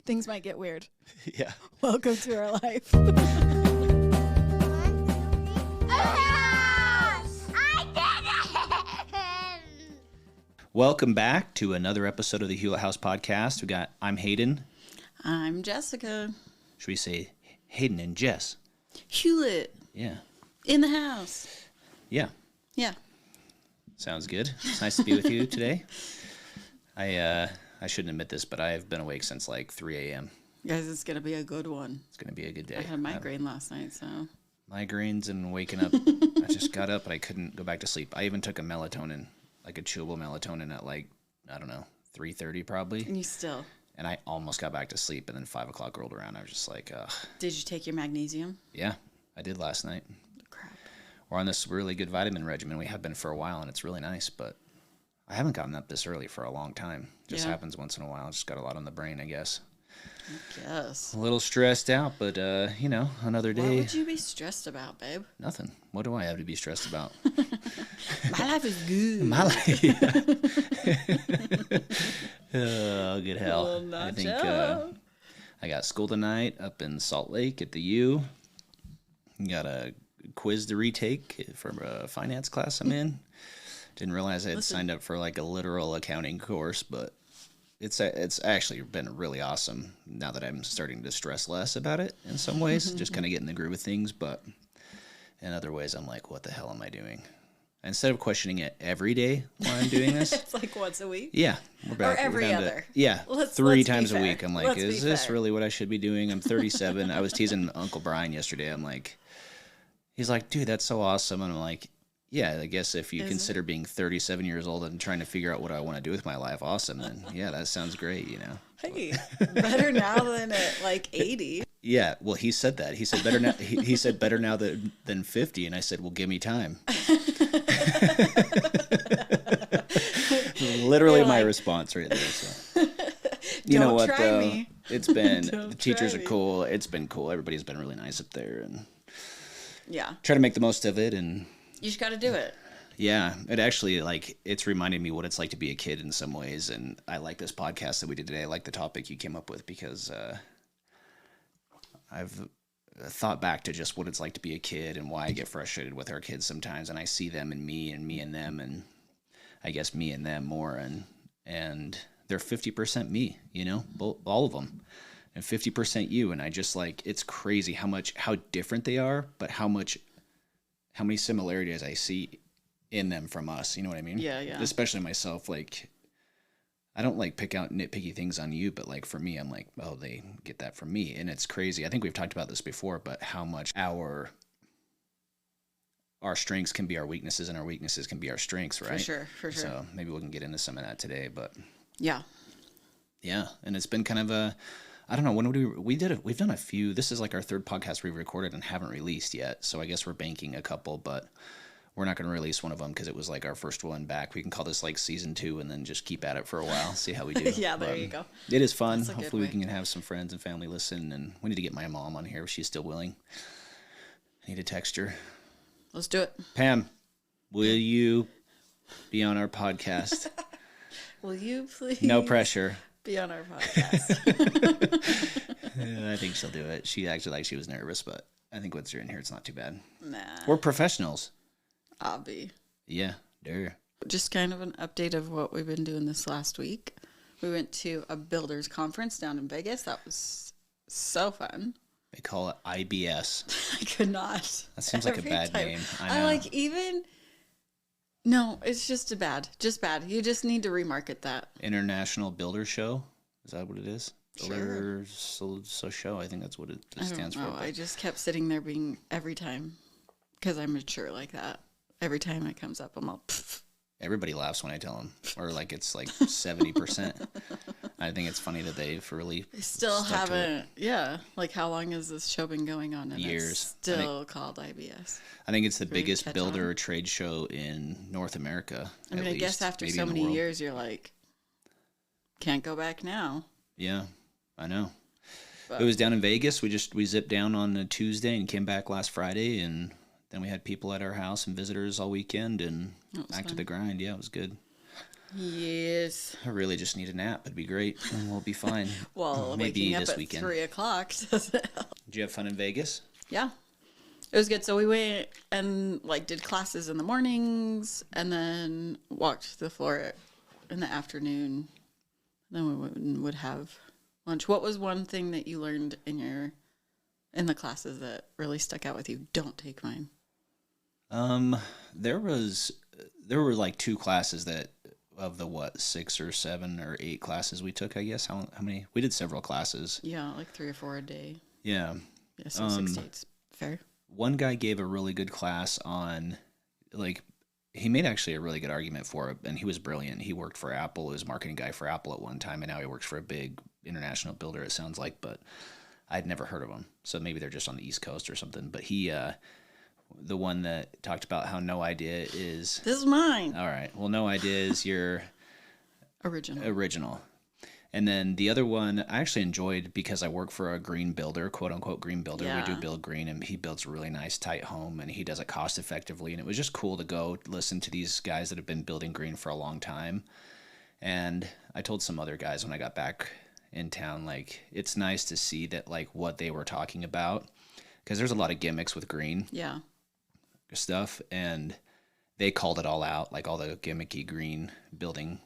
Things might get weird. Yeah. Welcome to our life. Welcome back to another episode of the Hewlett House podcast. I'm Hayden. I'm Jessica. Should we say Hayden and Jess? Hewlett. Yeah. In the house. Yeah. Yeah. Sounds good. It's nice to be with you today. I shouldn't admit this, but I have been awake since like 3 a.m. Guys, it's going to be a good one. It's going to be a good day. I had a migraine last night, so. Migraines and waking up. I just got up and I couldn't go back to sleep. I even took a melatonin, like a chewable melatonin at like, I don't know, 3:30 probably. And you still. And I almost got back to sleep, and then 5 o'clock rolled around. I was just like, ugh. Did you take your magnesium? Yeah, I did last night. Crap. We're on this really good vitamin regimen. We have been for a while, and it's really nice, but I haven't gotten up this early for a long time. Just happens once in a while. Just got a lot on the brain, I guess. I guess. A little stressed out, but, another day. What would you be stressed about, babe? Nothing. What do I have to be stressed about? My life is good. My life, yeah. Oh, good hell. Well, I think I got school tonight up in Salt Lake at the U. Got a quiz to retake from a finance class I'm in. Didn't realize I had signed up for like a literal accounting course, but it's actually been really awesome now that I'm starting to stress less about it in some ways, just kind of getting the groove of things, but in other ways I'm like, what the hell am I doing? Instead of questioning it every day while I'm doing this. It's like once a week? Yeah. We're back. Or every other. Three times a fair. week. I'm like, is this really what I should be doing? I'm 37. I was teasing Uncle Brian yesterday. I'm like, he's like, dude, that's so awesome. And I'm like, yeah, I guess if you consider being 37 years old and trying to figure out what I want to do with my life, awesome, then yeah, that sounds great, you know. Hey, better now than at like 80. Yeah, well, he said that. He said better now. He said better now than 50, and I said, well, give me time. Literally my response right there. So. You know what? Me. It's been the teachers are cool. It's been cool. Everybody's been really nice up there, and try to make the most of it. And you just got to do it. Yeah, it actually it's reminded me what it's like to be a kid in some ways, and I like this podcast that we did today. I like the topic you came up with because I've thought back to just what it's like to be a kid and why I get frustrated with our kids sometimes, and I see them and me and them, and I guess me and them more, and they're 50% me, you know, all of them, and 50% you, and I just it's crazy how different they are, but how many similarities I see in them from us, you know what I mean? Yeah. Especially myself, I don't pick out nitpicky things on you, but for me, I'm like, oh, they get that from me. And it's crazy. I think we've talked about this before, but how much our strengths can be our weaknesses and our weaknesses can be our strengths, right? For sure. So maybe we can get into some of that today, but yeah. And it's been kind of I don't know, when we've done a few, this is like our third podcast we've recorded and haven't released yet. So I guess we're banking a couple, but we're not going to release one of them because it was our first one back. We can call this season 2 and then just keep at it for a while, see how we do. Yeah, there you go. It is fun. Hopefully we can have some friends and family listen, and we need to get my mom on here if she's still willing. I need to text her. Let's do it. Pam, will you be on our podcast? Will you please? No pressure. Be on our podcast. I think she'll do it. She acted like she was nervous, but I think once you're in here, it's not too bad. Nah. We're professionals. I'll be. Yeah, there. Just kind of an update of what we've been doing this last week. We went to a builders conference down in Vegas. That was so fun. They call it IBS. I could not. That seems like a bad name. I know. No, it's just bad. Just bad. You just need to remarket that. International Builder Show? Is that what it is? Sure. Show. I think that's what it stands for. I just kept sitting there being every time, because I'm mature like that. Every time it comes up, I'm all, pfft. Everybody laughs when I tell them, or it's 70%. I think it's funny that they've really still haven't. Yeah, how long has this show been going on? And years. It's still called IBS. I think it's the biggest builder trade show in North America. I mean, I guess after so many years, you're can't go back now. Yeah, I know. But it was down in Vegas. We zipped down on a Tuesday and came back last Friday, and then we had people at our house and visitors all weekend, and back to the grind. Yeah, it was good. Yes. I really just need a nap. It'd be great, and we'll be fine. Well, Maybe waking up this at weekend. 3 o'clock doesn't help. Did you have fun in Vegas? Yeah. It was good. So we went and like did classes in the mornings and then walked the floor in the afternoon. Then we would have lunch. What was one thing that you learned in the classes that really stuck out with you? Don't take mine. There were like 2 classes that of the 6 or 7 or 8 classes we took, I guess. How many? We did several classes. Yeah, like 3 or 4 a day. Yeah. Yeah, so 6 days. Fair. One guy gave a really good class on, like, he made actually a really good argument for it, and he was brilliant. He worked for Apple, he was a marketing guy for Apple at one time, and now he works for a big international builder, it sounds like, but I'd never heard of him. So maybe they're just on the East Coast or something. But he, the one that talked about how no idea is... This is mine. All right. Well, no idea is your... Original. And then the other one I actually enjoyed because I work for a green builder, quote unquote green builder. Yeah. We do build green, and he builds a really nice, tight home, and he does it cost effectively. And it was just cool to go listen to these guys that have been building green for a long time. And I told some other guys when I got back in town, like, it's nice to see that, like, what they were talking about, because there's a lot of gimmicks with green stuff, and they called it all out, like all the gimmicky green building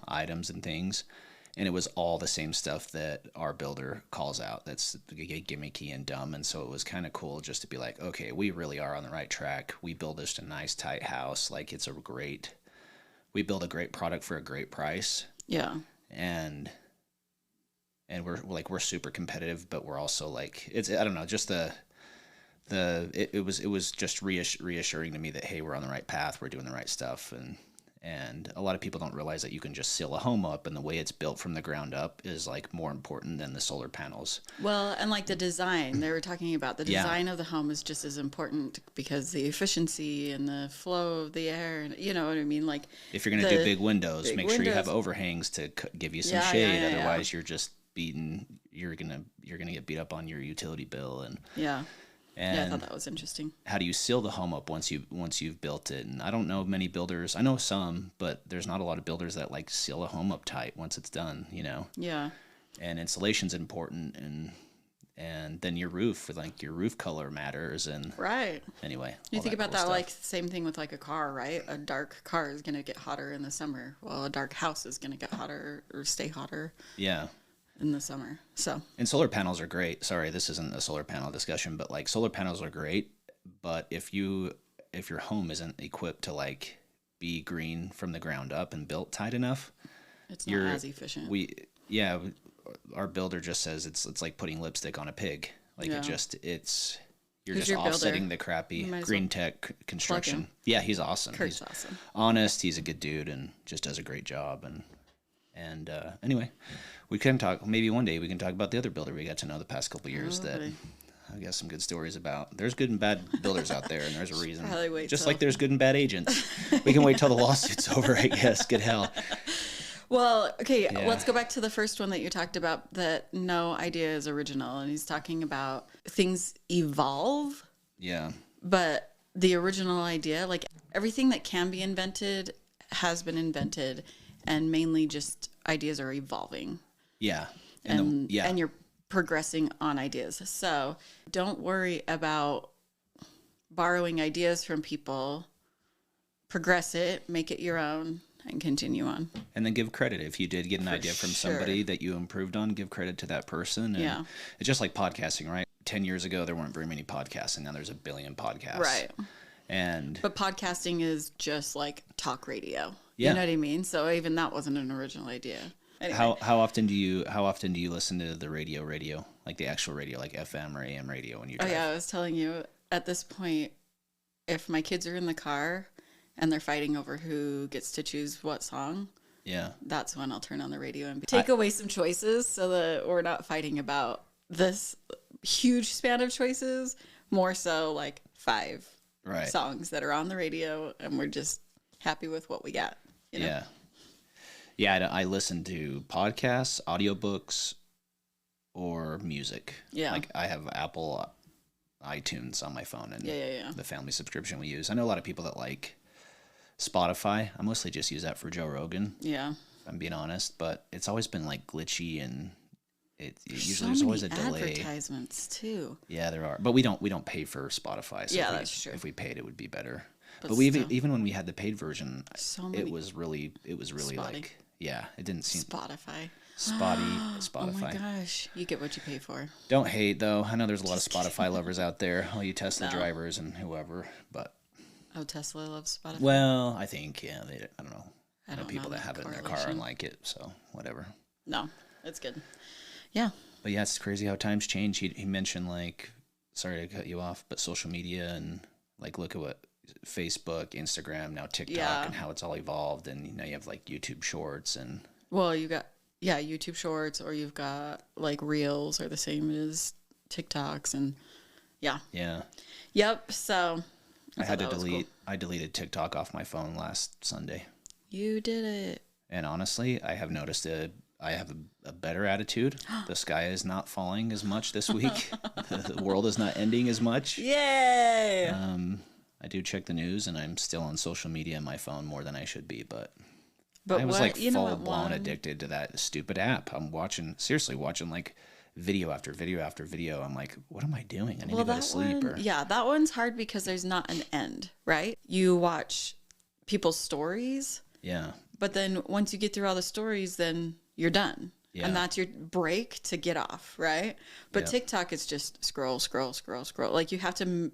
items and things. And it was all the same stuff that our builder calls out. That's gimmicky and dumb. And so it was kind of cool just to be like, okay, we really are on the right track. We build just a nice, tight house. Like, we build a great product for a great price. Yeah. And we're super competitive, but we're also like, I don't know, just it was just reassuring to me that, hey, we're on the right path. We're doing the right stuff. And a lot of people don't realize that you can just seal a home up, and the way it's built from the ground up is like more important than the solar panels. Well, and like the design, they were talking about the design of the home is just as important, because the efficiency and the flow of the air, and you know what I mean? Like, if you're going to do big windows, make sure you have overhangs to give you some shade. Otherwise you're just you're going to get beat up on your utility bill. And I thought that was interesting. How do you seal the home up once you've built it? And I don't know many builders. I know some, but there's not a lot of builders that like seal a home up tight once it's done, you know? Yeah. And insulation's important, and then your roof, like your roof color matters. And right. Anyway. You think about that, like same thing with like a car, right? A dark car is going to get hotter in the summer. Well, a dark house is going to get hotter or stay hotter. Yeah. In the summer. And solar panels are great. Sorry, this isn't a solar panel discussion, but like solar panels are great, but if your home isn't equipped to like be green from the ground up and built tight enough, it's not as efficient. Our builder just says it's like putting lipstick on a pig. Like you're just Who's offsetting builder? The crappy green tech construction. Yeah, he's awesome. Kurt's he's awesome. Honest, he's a good dude and just does a great job. And anyway, we can talk. Maybe one day we can talk about the other builder we got to know the past couple years that I got some good stories about. There's good and bad builders out there, and there's a reason. Just like there's good and bad agents. We can wait till the lawsuit's over, I guess. Good hell. Well, okay, let's go back to the first one that you talked about, that no idea is original. And he's talking about things evolve. Yeah. But the original idea, like everything that can be invented has been invented, and mainly just ideas are evolving. Yeah. And you're progressing on ideas. So don't worry about borrowing ideas from people. Progress it, make it your own, and continue on. And then give credit. If you did get an idea from somebody that you improved on, give credit to that person. And it's just like podcasting, right? 10 years ago, there weren't very many podcasts, and now there's a billion podcasts. Right. But podcasting is just like talk radio. You know what I mean? So even that wasn't an original idea. Anyway. How often do you listen to the radio, like the actual radio, like FM or AM radio when you drive? Oh yeah, I was telling you, at this point, if my kids are in the car and they're fighting over who gets to choose what song, that's when I'll turn on the radio and take away some choices so that we're not fighting about this huge span of choices, more so like 5 songs that are on the radio, and we're just happy with what we got. You know? Yeah, I listen to podcasts, audiobooks, or music. Yeah. Like I have Apple iTunes on my phone and the family subscription we use. I know a lot of people that like Spotify, I mostly just use that for Joe Rogan. Yeah. If I'm being honest, but it's always been like glitchy and there's always a delay. Advertisements too. Yeah, there are, but we don't pay for Spotify. So yeah, that's true. If we paid, it would be better. But we even when we had the paid version, it was really spotty. like, yeah, it didn't seem Spotify. Spotify. Oh my gosh, you get what you pay for. Don't hate though. I know there's a lot of Spotify lovers out there, all you Tesla drivers and whoever. But Tesla loves Spotify. Well, I think I don't know. I know people that have it in their car and like it, so whatever. No, it's good. Yeah. But yeah, it's crazy how times change. He mentioned like, sorry to cut you off, but social media and like look at what Facebook, Instagram, now TikTok, and how it's all evolved. And you have like YouTube Shorts and. Well, you got YouTube Shorts, or you've got like Reels, are the same as TikToks, and yeah. Yep. So I had to delete. Cool. I deleted TikTok off my phone last Sunday. You did it. And honestly, I have noticed I have a better attitude. The sky is not falling as much this week. The world is not ending as much. Yay! I do check the news, and I'm still on social media on my phone more than I should be, but I was like full-blown addicted to that stupid app. I'm watching like video after video after video. I'm like, what am I doing? I need to go to sleep. That one's hard because there's not an end, right? You watch people's stories. Yeah. But then once you get through all the stories, then you're done. Yeah. And that's your break to get off, right? But TikTok is just scroll. Like you have to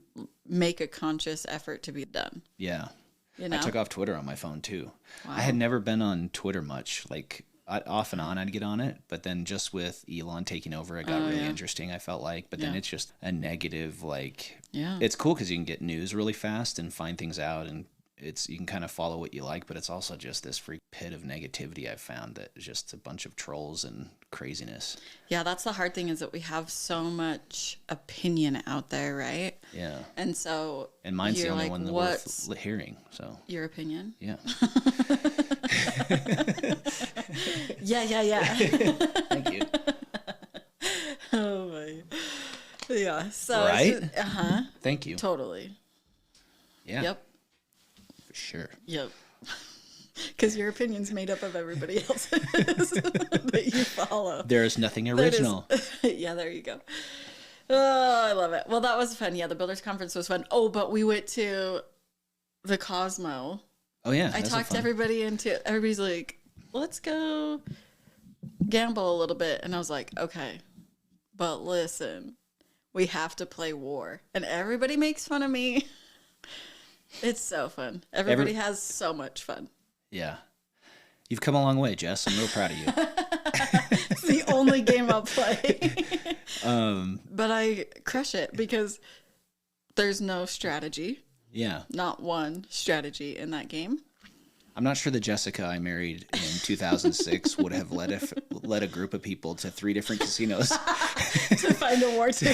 make a conscious effort to be done. Yeah. You know? I took off Twitter on my phone too. Wow. I had never been on Twitter much. Like off and on I'd get on it, but then just with Elon taking over, it got really interesting, I felt like. But then it's just a negative, like, it's cool because you can get news really fast and find things out, and you can kind of follow what you like, but it's also just this freak pit of negativity I've found that is just a bunch of trolls and craziness. Yeah, that's the hard thing, is that we have so much opinion out there, right? Yeah. And so and mine's the only one that worth hearing. So your opinion? Yeah. yeah. Thank you. Oh my. Yeah. So right? Thank you. Totally. Yeah. Yep. Sure. Yep. Because your opinion's made up of everybody else's that you follow. There is nothing original. Yeah, there you go. Oh, I love it. Well, that was fun. Yeah, the Builders Conference was fun. Oh, but we went to the Cosmo. Oh, yeah. I talked everybody into, everybody's like, let's go gamble a little bit. And I was like, okay, but listen, we have to play war. And everybody makes fun of me. It's so fun. Everybody has so much fun. Yeah. You've come a long way, Jess. I'm real proud of you. It's the only game I'll play. But I crush it because there's no strategy. Yeah. Not one strategy in that game. I'm not sure the Jessica I married in 2006 would have led a group of people to 3 different casinos to find a war too.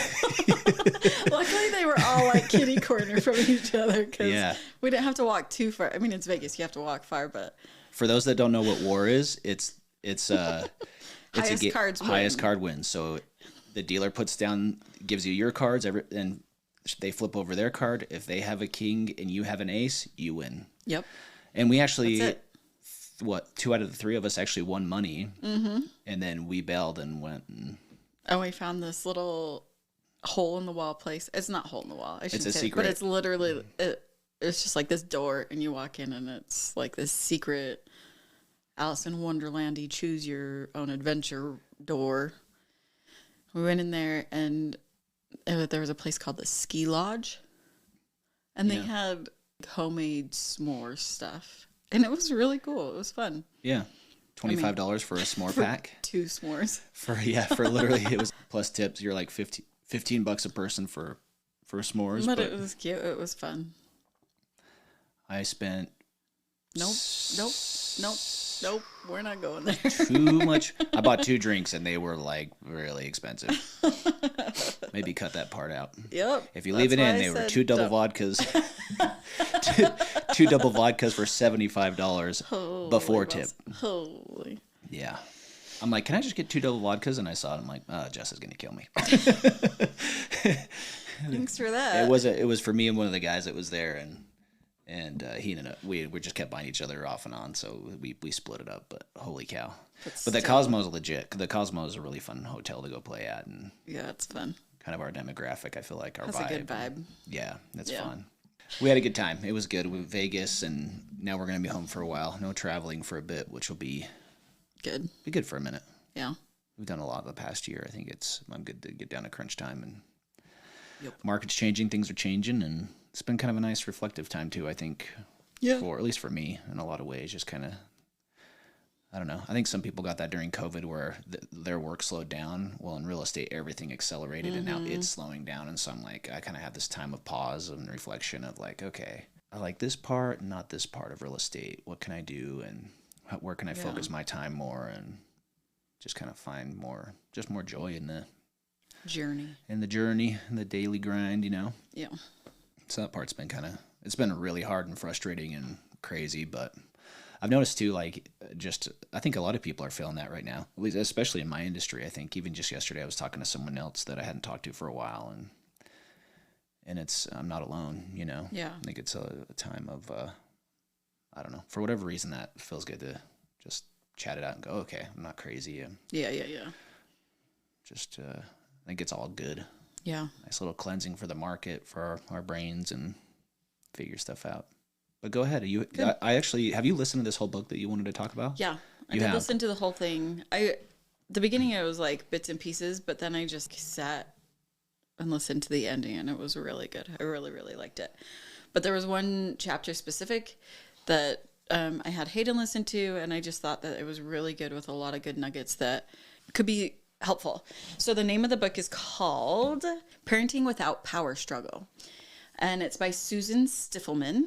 Luckily, they were all like kitty corner from each other because we didn't have to walk too far. I mean, it's Vegas; you have to walk far. But for those that don't know what war is, it's highest card wins. So the dealer gives you your cards, and they flip over their card. If they have a king and you have an ace, you win. Yep. And we actually, 2 out of the 3 of us actually won money. Mm-hmm. And then we bailed and went. And we found this little hole in the wall place. It's not hole in the wall. It's a secret. But it's literally, it's just like this door, and you walk in, and it's like this secret Alice in Wonderland-y choose your own adventure door. We went in there, and there was a place called the Ski Lodge. And they had homemade s'more stuff, and it was really cool. It was fun. Yeah. $25 for a s'more pack. 2 s'mores. For literally, it was plus tips. You're like $15 a person for s'mores. But it was cute. It was fun. I spent Nope. We're not going there. Too much. I bought 2 drinks, and they were like really expensive. Maybe cut that part out. Yep. If you leave it in, they were 2 double vodkas. 2 double vodkas for $75 before tip. Holy. Yeah. I'm like, can I just get 2 double vodkas? And I saw it. I'm like, oh, Jess is gonna kill me. Thanks for that. It was for me and one of the guys that was there, And he ended up, we just kept buying each other off and on, so we split it up. But holy cow! But the Cosmo's legit. The Cosmo is a really fun hotel to go play at, and yeah, it's fun. Kind of our demographic. I feel like our vibe. That's a good vibe. Yeah, it's fun. We had a good time. It was good. We went to Vegas, and now we're gonna be home for a while. No traveling for a bit, which will be good. Be good for a minute. Yeah, we've done a lot the past year. I think I'm good to get down to crunch time, and market's changing, things are changing, and it's been kind of a nice reflective time too, I think. Yeah. For at least for me, in a lot of ways, just kind of, I don't know. I think some people got that during COVID where their work slowed down. Well, in real estate, everything accelerated, and now it's slowing down. And so I'm like, I kind of have this time of pause and reflection of like, okay, I like this part, not this part of real estate. What can I do, and where can I focus my time more, and just kind of find more joy in the journey, in the daily grind, you know? Yeah. So that part's been it's been really hard and frustrating and crazy, but I've noticed too, like, I think a lot of people are feeling that right now, at least, especially in my industry. I think even just yesterday I was talking to someone else that I hadn't talked to for a while, and I'm not alone, you know? Yeah. I think it's a time of, I don't know, for whatever reason that feels good to just chat it out and go, okay, I'm not crazy. Yeah. Just, I think it's all good. Yeah. Nice little cleansing for the market, for our brains, and figure stuff out. But go ahead. I actually, have you listened to this whole book that you wanted to talk about? Yeah. I did listen to the whole thing. The beginning it was like bits and pieces, but then I just sat and listened to the ending, and it was really good. I really, really liked it. But there was one chapter specific that I had Hayden listen to, and I just thought that it was really good with a lot of good nuggets that could be helpful. So the name of the book is called Parenting Without Power Struggle, and it's by Susan Stiffelman.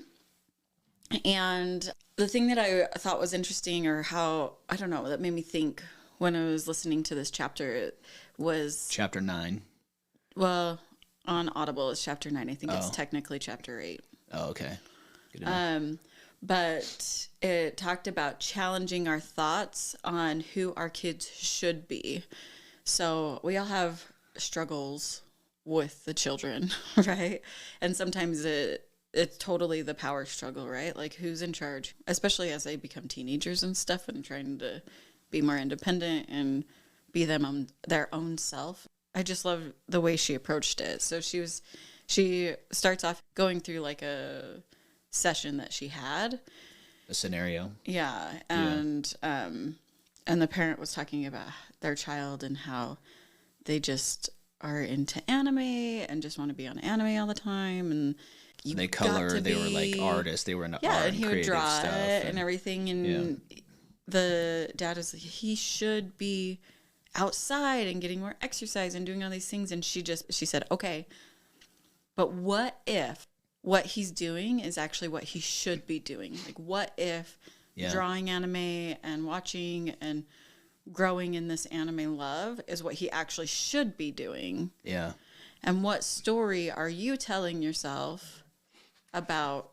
And the thing that I thought was interesting, or how, I don't know, that made me think when I was listening to this chapter was... Chapter 9. Well, on Audible it's chapter 9. I think it's technically chapter 8. Oh, okay. Good but it talked about challenging our thoughts on who our kids should be. So we all have struggles with the children, right? And sometimes it's totally the power struggle, right? Like, who's in charge, especially as they become teenagers and stuff and trying to be more independent and be their own self. I just love the way she approached it. So she starts off going through like a session that she had. A scenario. Yeah. And the parent was talking about their child and how they just are into anime and just want to be on anime all the time. And they color, they were like artists, they were into art and he would draw stuff and everything. And the dad is like, he should be outside and getting more exercise and doing all these things. And she said, okay, but what if what he's doing is actually what he should be doing? Like, what if drawing anime and watching and growing in this anime love is what he actually should be doing? Yeah. And what story are you telling yourself about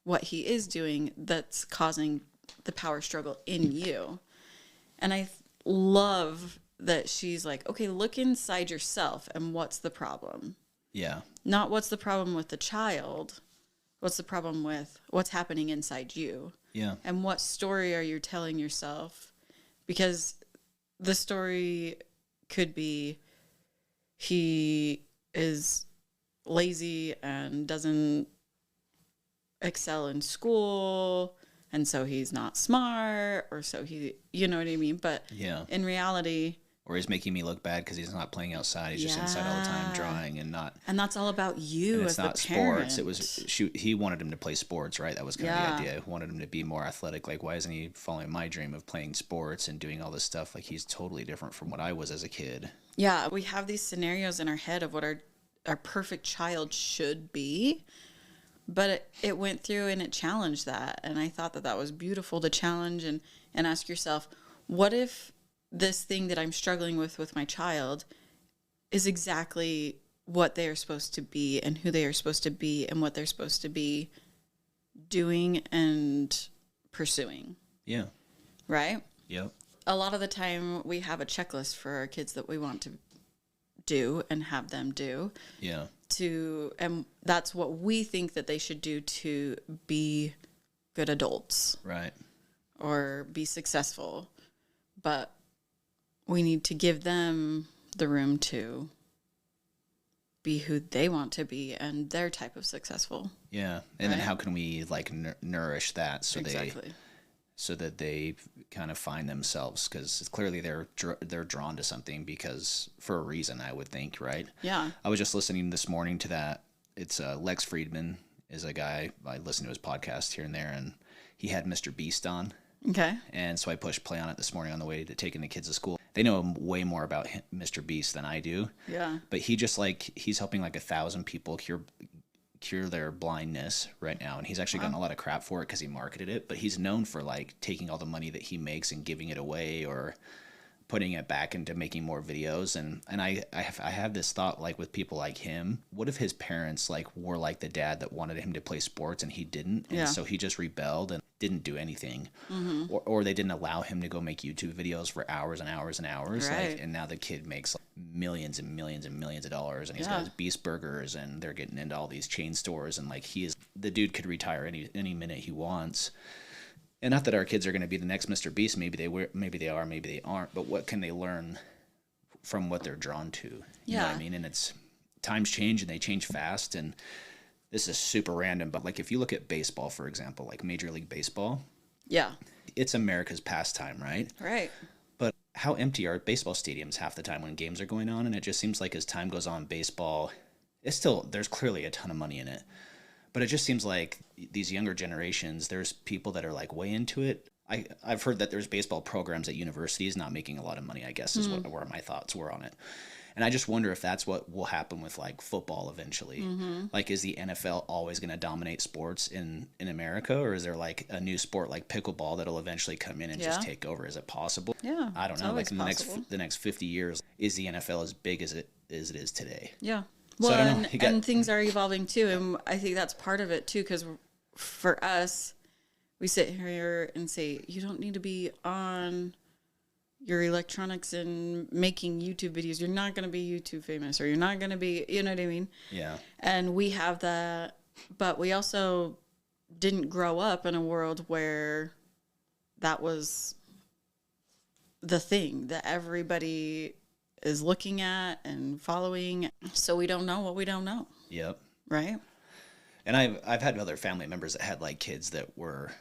what he is doing that's causing the power struggle in you? And I love that she's like, okay, look inside yourself and what's the problem? Yeah. Not what's the problem with the child. What's the problem with what's happening inside you? Yeah. And what story are you telling yourself? Because the story could be he is lazy and doesn't excel in school, and so he's not smart, or so he, you know what I mean? But in reality... Or he's making me look bad because he's not playing outside. He's just inside all the time drawing and not... And that's all about you as the parent. It's not sports. It was... He wanted him to play sports, right? That was kind of the idea. He wanted him to be more athletic. Like, why isn't he following my dream of playing sports and doing all this stuff? Like, he's totally different from what I was as a kid. Yeah, we have these scenarios in our head of what our perfect child should be. But it went through and it challenged that. And I thought that was beautiful to challenge and ask yourself, what if this thing that I'm struggling with my child is exactly what they are supposed to be and who they are supposed to be and what they're supposed to be doing and pursuing. Yeah. Right? Yep. A lot of the time we have a checklist for our kids that we want to do and have them do. Yeah. And that's what we think that they should do to be good adults. Right. Or be successful. But we need to give them the room to be who they want to be and their type of successful. Yeah. And then how can we like nourish that so that they kind of find themselves, because clearly they're drawn to something because for a reason, I would think, right? Yeah. I was just listening this morning to that. It's Lex Friedman is a guy, I listen to his podcast here and there, and he had Mr. Beast on. Okay. And so I pushed play on it this morning on the way to taking the kids to school. They know way more about Mr. Beast than I do. Yeah. But he's helping like 1,000 people cure their blindness right now, and he's actually gotten a lot of crap for it because he marketed it, but he's known for like taking all the money that he makes and giving it away or putting it back into making more videos. And I have this thought, like with people like him, what if his parents like were like the dad that wanted him to play sports and he didn't, and so he just rebelled and didn't do anything, or they didn't allow him to go make YouTube videos for hours and hours and hours, right. like, and now the kid makes like millions and millions and millions of dollars, and he's got his Beast Burgers, and they're getting into all these chain stores, and like the dude could retire any minute he wants. And not that our kids are going to be the next Mr. Beast. Maybe they are, maybe they aren't. But what can they learn from what they're drawn to? You know what I mean? And it's times change and they change fast. And this is super random, but like if you look at baseball, for example, like Major League Baseball, it's America's pastime, right? Right. But how empty are baseball stadiums half the time when games are going on? And it just seems like as time goes on, baseball, there's clearly a ton of money in it. But it just seems like these younger generations, there's people that are like way into it. I've heard that there's baseball programs at universities not making a lot of money, I guess, is where my thoughts were on it. And I just wonder if that's what will happen with like football eventually. Like, is the NFL always going to dominate sports in America? Or is there like a new sport like pickleball that'll eventually come in and just take over? Is it possible? Yeah. I don't know. Like in the next 50 years, is the NFL as big as it is today? Yeah. Well, so and things are evolving too, and I think that's part of it too, because for us, we sit here and say, you don't need to be on your electronics and making YouTube videos. You're not going to be YouTube famous, or you're not going to be, you know what I mean? Yeah. And we have that, but we also didn't grow up in a world where that was the thing that everybody is looking at and following, so we don't know what we don't know. Yep. Right. And I've had other family members that had like kids that were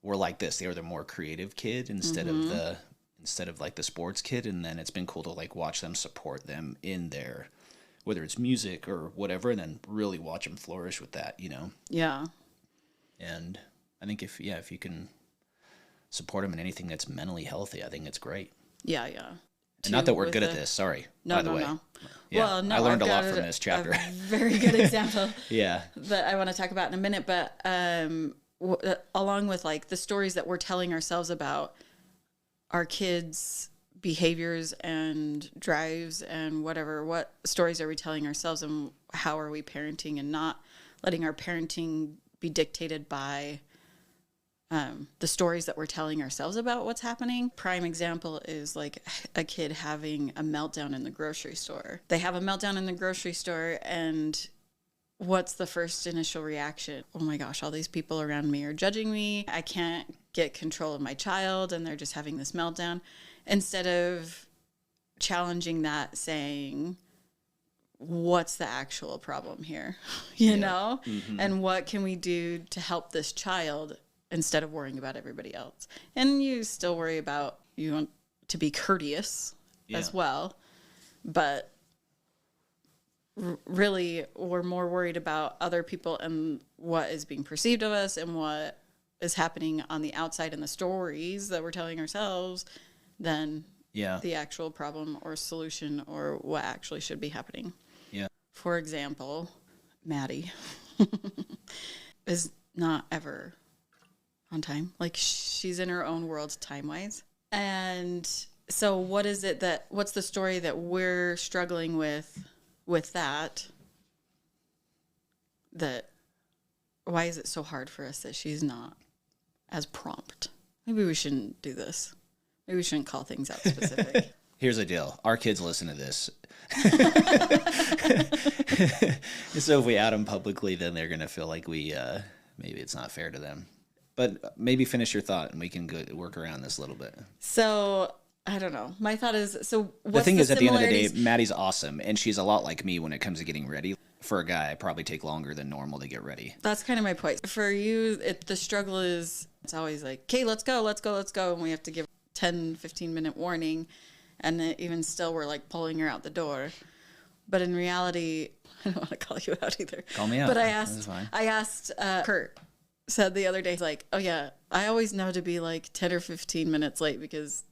like this. They were the more creative kid instead of like the sports kid, and then it's been cool to like watch them support them in their, whether it's music or whatever, and then really watch them flourish with that, you know. Yeah. And I think if you can support them in anything that's mentally healthy, I think it's great. Yeah, yeah. And not that we're good at this, sorry. No, by the way. No. Yeah, well, no, I learned a lot from this chapter. A very good example. Yeah. That I want to talk about in a minute, but along with like the stories that we're telling ourselves about our kids' behaviors and drives and whatever, what stories are we telling ourselves, and how are we parenting, and not letting our parenting be dictated by the stories that we're telling ourselves about what's happening. Prime example is like a kid having a meltdown in the grocery store. They have a meltdown in the grocery store, and what's the first initial reaction? Oh my gosh, all these people around me are judging me. I can't get control of my child, and they're just having this meltdown. Instead of challenging that, saying, what's the actual problem here? You know? Mm-hmm. And what can we do to help this child, instead of worrying about everybody else? And you still worry about, you want to be courteous as well, but really we're more worried about other people and what is being perceived of us and what is happening on the outside in the stories that we're telling ourselves than the actual problem or solution or what actually should be happening. Yeah. For example, Maddie is not ever on time. Like, she's in her own world time-wise. And so what's the story that we're struggling with that why is it so hard for us that she's not as prompt? Maybe we shouldn't do this. Maybe we shouldn't call things out specific. Here's the deal. Our kids listen to this. So if we out them publicly, then they're going to feel like maybe it's not fair to them. But maybe finish your thought and we can work around this a little bit. So, I don't know. My thought is, so what's the thing is, at the end of the day, Maddie's awesome. And she's a lot like me when it comes to getting ready. For a guy, I probably take longer than normal to get ready. That's kind of my point. For you, the struggle is, it's always like, okay, let's go. And we have to give 10, 15-minute warning. And even still, we're like pulling her out the door. But in reality, I don't want to call you out either. Call me out. But I asked Kurt, said the other day, he's like, oh yeah, I always know to be like 10 or 15 minutes late because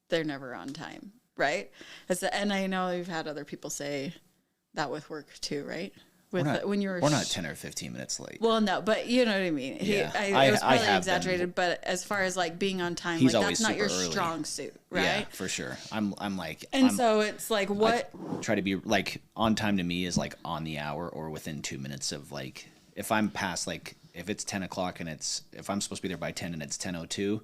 they're never on time, right? And I know you've had other people say that with work too, right? When you were we're not 10 or 15 minutes late. Well, no, but you know what I mean. Yeah. It was probably exaggerated, but as far as like being on time, he's like always that's not your early. strong suit, right? Yeah, for sure. So it's like what I try to be like on time to me is like on the hour or within 2 minutes of like if I'm past like if it's 10 o'clock and if I'm supposed to be there by 10 and it's 10:02,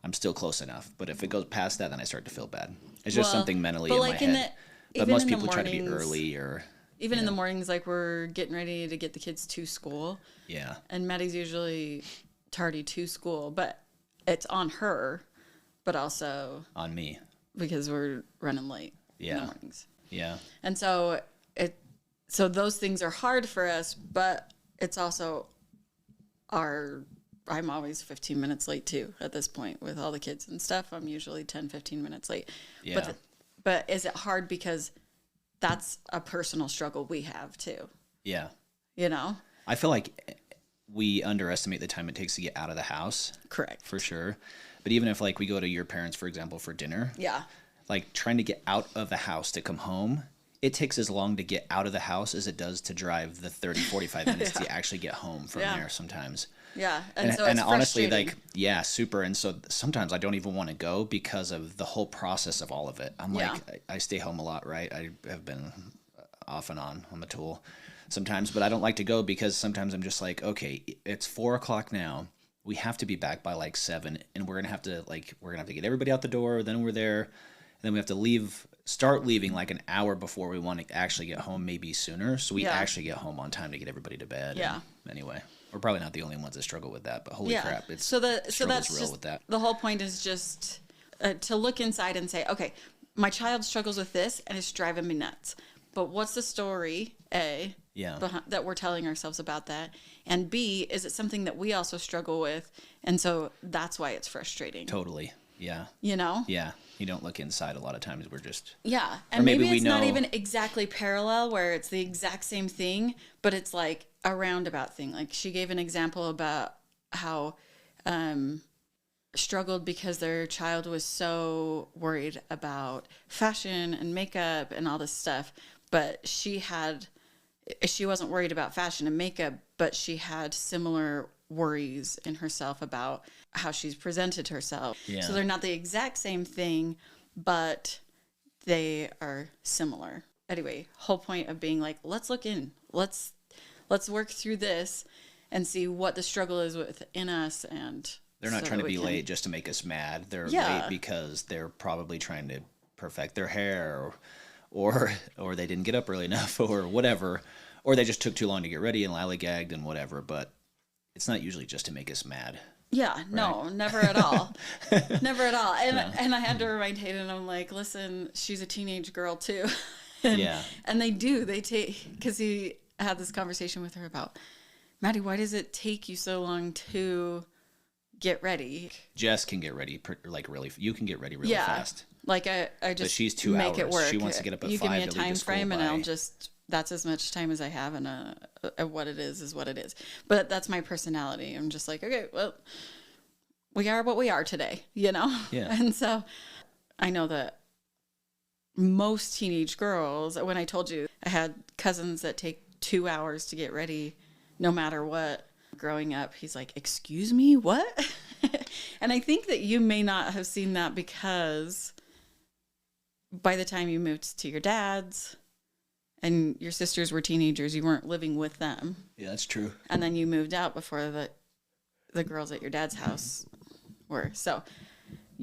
I'm still close enough. But if it goes past that, then I start to feel bad. It's just something mentally in my head. But most people try to be early or. Even in the mornings, like we're getting ready to get the kids to school. Yeah. And Maddie's usually tardy to school, but it's on her, but also on me because we're running late in the mornings. Yeah. And so those things are hard for us, but it's also I'm always 15 minutes late too at this point with all the kids and stuff. I'm usually 10, 15 minutes late. Yeah. But is it hard because that's a personal struggle we have too? Yeah. You know? I feel like we underestimate the time it takes to get out of the house. Correct. For sure. But even if like we go to your parents, for example, for dinner. Yeah. Like trying to get out of the house to come home, it takes as long to get out of the house as it does to drive the 30, 45 minutes to actually get home from there sometimes. Yeah. And so it's honestly, like, yeah, super. And so sometimes I don't even want to go because of the whole process of all of it. I'm like, I stay home a lot, right? I have been off and on the tool sometimes, but I don't like to go because sometimes I'm just like, okay, it's 4:00 now. We have to be back by like 7 and we're going to have to get everybody out the door. Then we're there and then we have to start leaving like an hour before we want to actually get home, maybe sooner. So we actually get home on time to get everybody to bed. Yeah. Anyway. We're probably not the only ones that struggle with that, but holy crap, it's so that's real just with that. The whole point is just to look inside and say, okay, my child struggles with this and it's driving me nuts. But what's the story, A, that we're telling ourselves about that? And B, is it something that we also struggle with? And so that's why it's frustrating. Totally. Yeah. You know? Yeah. You don't look inside a lot of times. We're just... Yeah. And maybe it's not even exactly parallel where it's the exact same thing, but it's like a roundabout thing. Like she gave an example about how struggled because their child was so worried about fashion and makeup and all this stuff. But she wasn't worried about fashion and makeup, but she had similar worries in herself about how she's presented herself. Yeah. So they're not the exact same thing, but they are similar. Anyway, whole point of being like, let's look in. Let's work through this and see what the struggle is within us. And they're not trying to be late just to make us mad. They're late because they're probably trying to perfect their hair or they didn't get up early enough or whatever, or they just took too long to get ready and lollygagged and whatever. But it's not usually just to make us mad. Yeah, right? No, never at all. Never at all. And I had to remind Hayden, I'm like, listen, she's a teenage girl too. And they take, because he had this conversation with her about, Maddie, why does it take you so long to get ready? Jess can get ready you can get ready really fast. Like I just but she's 2 make hours. it work. She wants to get up at 5 You give me a to leave time the school frame by. and that's as much time as I have and what it is what it is. But that's my personality. I'm just like, okay, well, we are what we are today, you know? Yeah. And so I know that most teenage girls, when I told you I had cousins that take 2 hours to get ready no matter what, growing up, he's like, excuse me, what? And I think that you may not have seen that because by the time you moved to your dad's and your sisters were teenagers, you weren't living with them. Yeah, that's true. And then you moved out before the girls at your dad's house were. So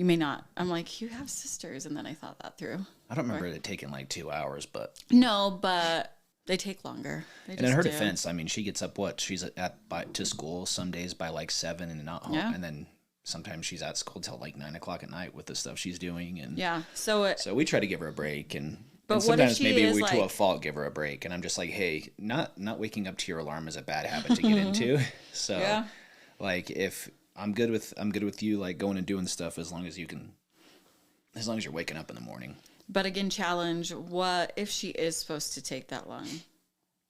you may not. I'm like, you have sisters. And then I thought that through. I don't remember it taking like 2 hours, but. No, but they take longer. They and in her defense, I mean, she gets up she's to school some days by like 7 and not home. Yeah. And then sometimes she's at school till like 9 o'clock at night with the stuff she's doing. And yeah. So we try to give her a break but sometimes maybe we to a fault give her a break, and I'm just like, hey, not waking up to your alarm is a bad habit to get into. So, yeah. Like, if I'm good with you, like going and doing stuff as long as you're waking up in the morning. But again, challenge. What if she is supposed to take that long?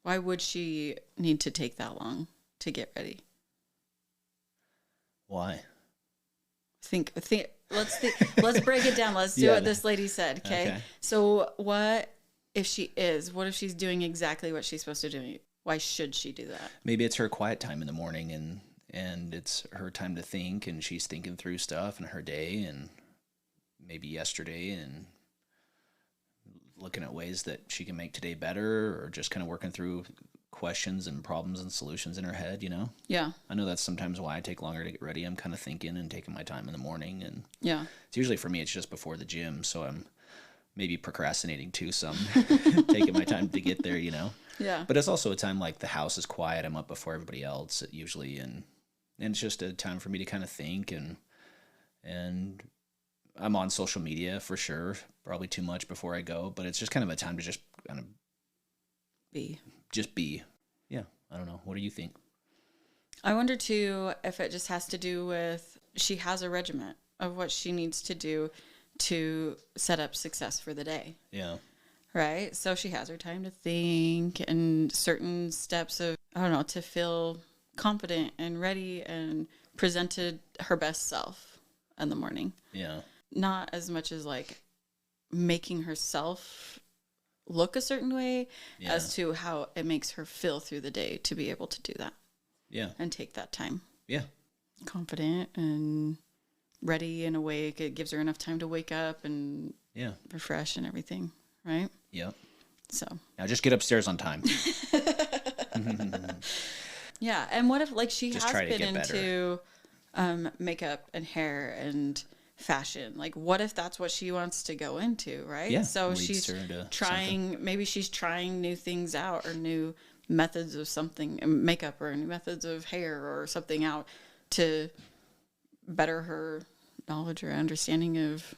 Why would she need to take that long to get ready? Why? Think. Let's break it down. Let's do what this lady said. Okay? So what if she's doing exactly what she's supposed to do? Why should she do that? Maybe it's her quiet time in the morning and it's her time to think, and she's thinking through stuff in her day and maybe yesterday and looking at ways that she can make today better, or just kind of working through questions and problems and solutions in her head, Yeah. I know that's sometimes why I take longer to get ready. I'm kind of thinking and taking my time in the morning, and yeah, it's usually for me, it's just before the gym. So I'm maybe procrastinating too, some taking my time to get there, Yeah. But it's also a time like the house is quiet. I'm up before everybody else usually. And it's just a time for me to kind of think, and I'm on social media for sure, probably too much before I go, but it's just kind of a time to just kind of be. Yeah. I don't know. What do you think? I wonder too if it just has to do with she has a regiment of what she needs to do to set up success for the day. Yeah. Right? So she has her time to think and certain steps of, to feel confident and ready and presented her best self in the morning. Yeah. Not as much as like making herself look a certain way as to how it makes her feel through the day to be able to do that. Yeah. And take that time. Yeah. Confident and ready in a way it gives her enough time to wake up and refresh and everything. Right? Yep. So. Now just get upstairs on time. Yeah. And what if like she just has been into makeup and hair and fashion, like what if that's what she wants to go into, right? Yeah, so she's trying maybe she's trying new things out, or new methods of something, makeup, or new methods of hair or something out to better her knowledge or understanding of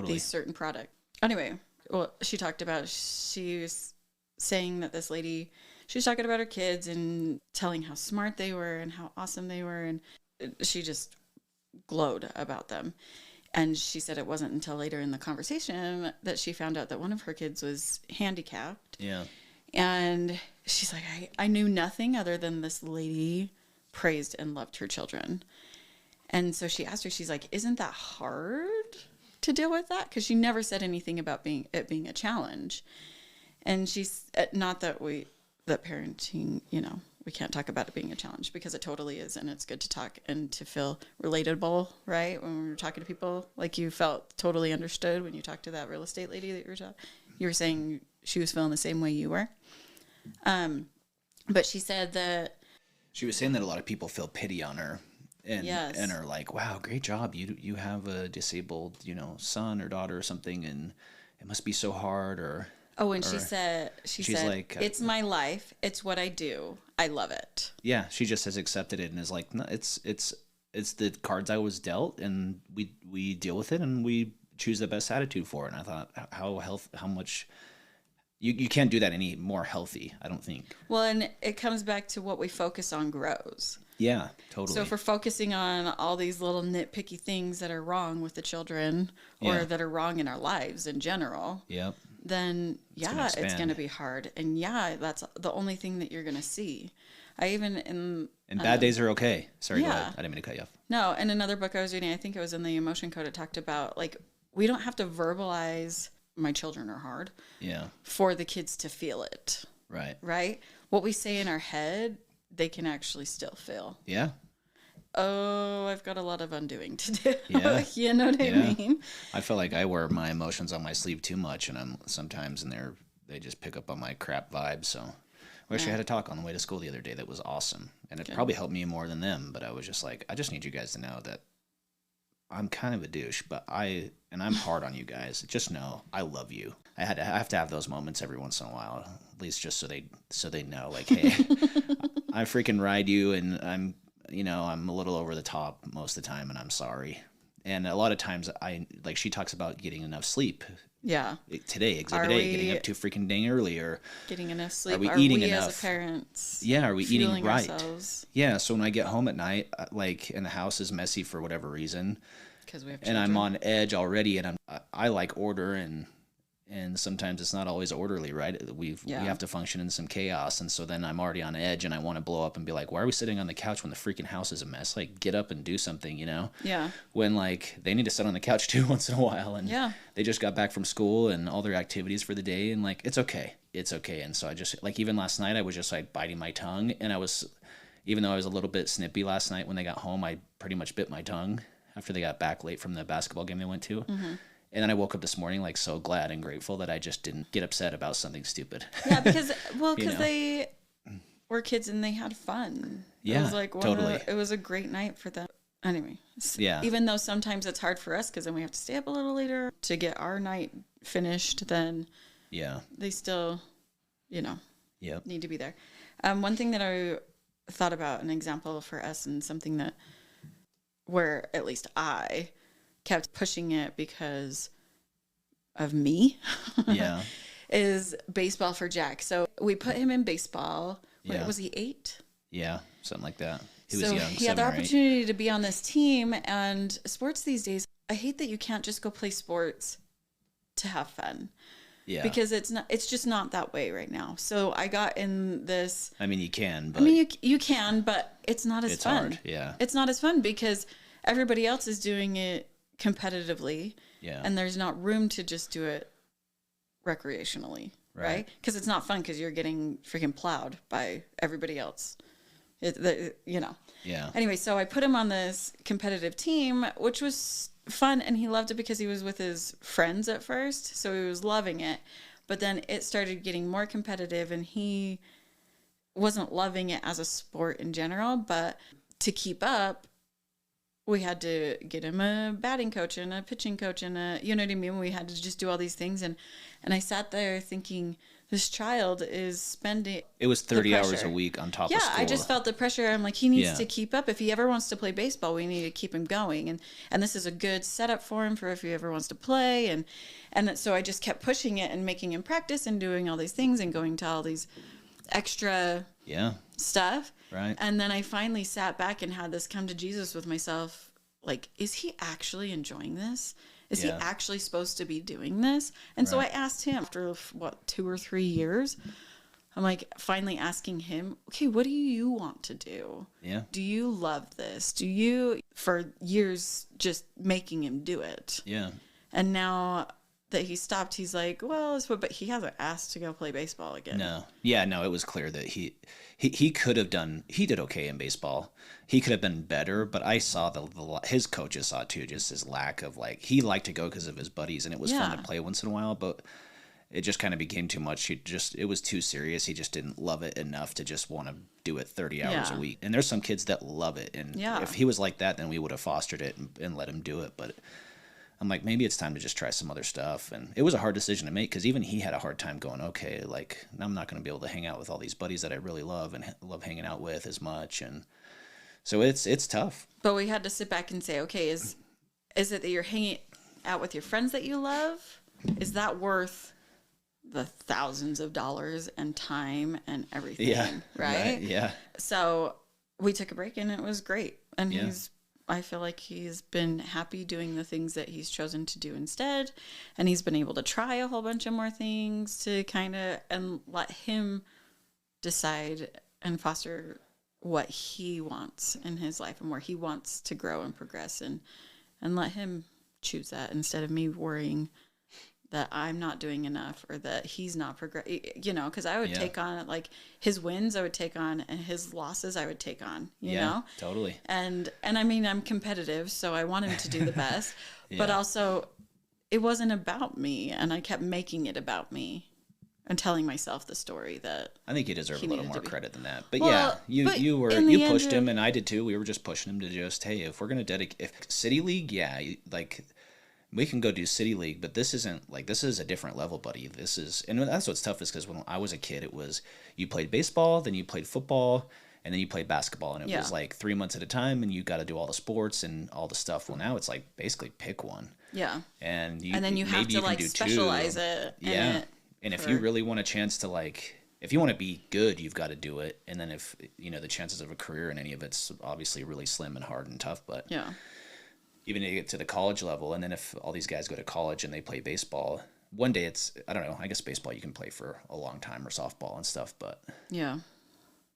these certain product. Anyway, well, she talked about, she was saying that this lady, she was talking about her kids and telling how smart they were and how awesome they were, and she just glowed about them. And she said it wasn't until later in the conversation that she found out that one of her kids was handicapped. Yeah. And she's like, I knew nothing other than this lady praised and loved her children. And so she asked her, she's like, isn't that hard to deal with that? Because she never said anything about it being a challenge. And she's, not that parenting, we can't talk about it being a challenge, because it totally is. And it's good to talk and to feel relatable, right? When we're talking to people, like you felt totally understood when you talked to that real estate lady that you were saying she was feeling the same way you were. But she said that she was saying that a lot of people feel pity on her and are like, wow, great job. You have a disabled, son or daughter or something, and it must be so hard. She said, like, it's my life. It's what I do. I love it. Yeah. She just has accepted it and is like, no, it's the cards I was dealt, and we deal with it, and we choose the best attitude for it. And I thought how much you can't do that any more healthy, I don't think. Well, and it comes back to what we focus on grows. Yeah, totally. So if we're focusing on all these little nitpicky things that are wrong with the children, or that are wrong in our lives in general. Yep. Then it's going to be hard. And that's the only thing that you're going to see. And bad days are okay. Sorry, go ahead. I didn't mean to cut you off. No, in another book I was reading, I think it was in the Emotion Code, it talked about, like, we don't have to verbalize my children are hard. Yeah. For the kids to feel it. Right. Right? What we say in our head, they can actually still feel. Yeah. Oh, I've got a lot of undoing to do. Yeah. You know what I mean? I feel like I wear my emotions on my sleeve too much, and they just pick up on my crap vibes. So we actually had a talk on the way to school the other day that was awesome, and it probably helped me more than them. But I was just like, I just need you guys to know that I'm kind of a douche, but I'm hard on you guys. Just know I love you. I have to have those moments every once in a while, at least just so they know, like, hey, I freaking ride you, and I'm a little over the top most of the time, and I'm sorry. And a lot of times she talks about getting enough sleep. Yeah. Today, Exhibit A, getting up too freaking dang early, or getting enough sleep. Are we eating enough? As a parents? Yeah, are we eating right? Ourselves? Yeah, so when I get home at night, and the house is messy for whatever reason, because we have children. And I'm on edge already, and I like order, and sometimes it's not always orderly, right? We have to function in some chaos, and so then I'm already on edge, and I want to blow up and be like, why are we sitting on the couch when the freaking house is a mess? Like, get up and do something, Yeah. When, like, they need to sit on the couch too once in a while, and they just got back from school and all their activities for the day, and, like, it's okay. And so I just, like, even last night, I was just, like, biting my tongue, and even though I was a little bit snippy last night when they got home, I pretty much bit my tongue after they got back late from the basketball game they went to. Mm-hmm. And then I woke up this morning, like, so glad and grateful that I just didn't get upset about something stupid. Yeah, because they were kids and they had fun. Yeah, it was like totally. It was a great night for them. Anyway, yeah. Even though sometimes it's hard for us because then we have to stay up a little later to get our night finished, then they still, need to be there. One thing that I thought about, an example for us, and something that where at least I kept pushing it because of me is baseball for Jack. So we put him in baseball. What, was he 8? Yeah, something like that. He was young. He had the opportunity to be on this team, and sports these days, I hate that you can't just go play sports to have fun. Yeah. Because it's just not that way right now. So I got in this. I mean, you can, but you can, but it's not as fun. Hard. Yeah. It's not as fun because everybody else is doing it competitively, and there's not room to just do it recreationally, right? Because it's not fun because you're getting freaking plowed by everybody else. Yeah. Anyway, so I put him on this competitive team, which was fun, and he loved it because he was with his friends at first, so he was loving it. But then it started getting more competitive, and he wasn't loving it as a sport in general. But to keep up, we had to get him a batting coach and a pitching coach and you know what I mean? We had to just do all these things. And I sat there thinking, this child is spending... It was 30 hours a week on top of school. Yeah, I just felt the pressure. I'm like, he needs to keep up. If he ever wants to play baseball, we need to keep him going. And this is a good setup for him for if he ever wants to play. And so I just kept pushing it and making him practice and doing all these things and going to all these extra stuff. Right. And then I finally sat back and had this come to Jesus with myself. Like, is he actually enjoying this? Is he actually supposed to be doing this? And so I asked him after, 2 or 3 years, I'm like, finally asking him, okay, what do you want to do? Yeah. Do you love this? Do you, for years, just making him do it? Yeah. And now that he stopped, he's like, well, but he hasn't asked to go play baseball again. No. Yeah, no, it was clear that he could have he did okay in baseball. He could have been better, but I saw his coaches saw too, just his lack of, like, he liked to go because of his buddies and it was fun to play once in a while, but it just kind of became too much. It was too serious. He just didn't love it enough to just want to do it 30 hours a week. And there's some kids that love it. And if he was like that, then we would have fostered it and let him do it. But I'm like, maybe it's time to just try some other stuff. And it was a hard decision to make because even he had a hard time going, okay, like, I'm not going to be able to hang out with all these buddies that I really love and love hanging out with as much. And so it's tough. But we had to sit back and say, okay, is it that you're hanging out with your friends that you love? Is that worth the thousands of dollars and time and everything? Right? Yeah. So we took a break and it was great. And I feel like he's been happy doing the things that he's chosen to do instead. And he's been able to try a whole bunch of more things to kind of, and let him decide and foster what he wants in his life and where he wants to grow and progress, and let him choose that instead of me worrying that I'm not doing enough or that he's not progressing, because I would take on, like, his wins I would take on and his losses I would take on, you know? Totally. And I mean, I'm competitive, so I want him to do the best, but also it wasn't about me, and I kept making it about me. and telling myself the story that I think you deserve a little more credit than that. But well, you pushed him, and I did too. We were just pushing him to just, hey, if we're gonna if City League, yeah, like we can go do City League, but this is a different level, buddy. This is, and that's what's tough is because when I was a kid, it was you played baseball, then you played football, and then you played basketball, and it was like 3 months at a time, and you got to do all the sports and all the stuff. Well, now it's like basically pick one. Yeah. And then you have to like specialize it. Yeah. And if you really want a chance to if you want to be good, you've got to do it. And then if, the chances of a career in any of it's obviously really slim and hard and tough, but even to get to the college level. And then if all these guys go to college and they play baseball, one day I don't know, I guess baseball you can play for a long time or softball and stuff, but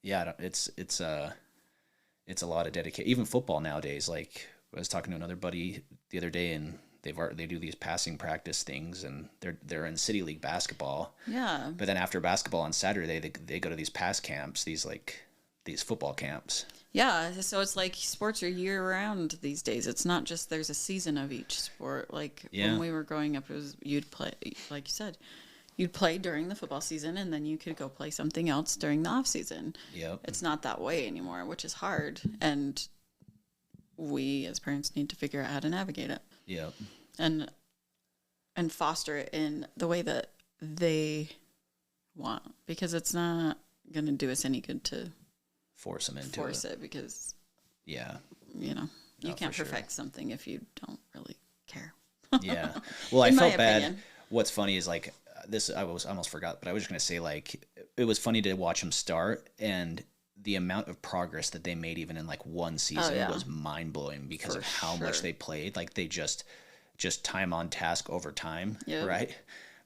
it's a lot of dedication. Even football nowadays, like I was talking to another buddy the other day, and they do these passing practice things, and they're in City League basketball. Yeah. But then after basketball on Saturday, they go to these pass camps, these football camps. Yeah. So it's like sports are year round these days. It's not just there's a season of each sport. Like when we were growing up, it was you'd play, like you said, you'd play during the football season, and then you could go play something else during the off season. Yep. It's not that way anymore, which is hard, and we as parents need to figure out how to navigate it. Yep. And foster it in the way that they want, because it's not going to do us any good to force them into it because you can't perfect something if you don't really care. Yeah. Well, I felt bad. What's funny is like this, I almost forgot, but I was just going to say, like, it was funny to watch them start, and the amount of progress that they made even in like one season was mind blowing because of how much they played. Like they just time on task over time, right?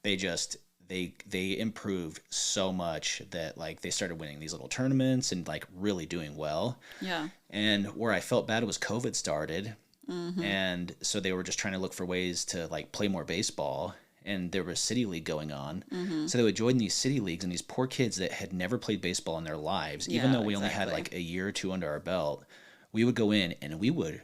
They improved so much that like they started winning these little tournaments and like really doing well. Yeah. And where I felt bad was COVID started. Mm-hmm. And so they were just trying to look for ways to like play more baseball, and there was City League going on. Mm-hmm. So they would join these City Leagues, and these poor kids that had never played baseball in their lives, even though we only had like a year or two under our belt, we would go in and we would,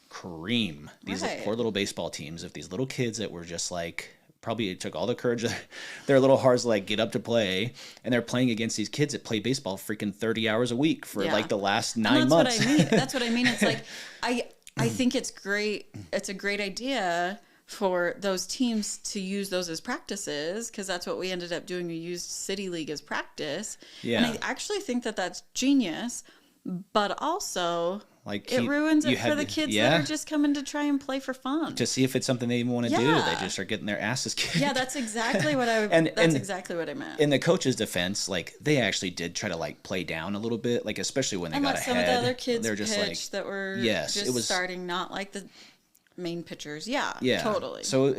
cream these poor little baseball teams of these little kids that were just like, probably it took all the courage of their little hearts to like get up to play, and they're playing against these kids that play baseball freaking 30 hours a week for like the last 9 months. That's what I mean. It's like, I think it's great. It's a great idea for those teams to use those as practices, because that's what we ended up doing. We used City League as practice. Yeah. And I actually think that that's genius, but also like it ruins it for the kids that are just coming to try and play for fun. To see if it's something they even want to do. They just are getting their asses kicked. Yeah, that's exactly what exactly what I meant. In the coach's defense, like they actually did try to like play down a little bit, like especially when they got ahead. Some of the other kids they're just like that were it was starting, not like the main pitchers. Yeah, totally. So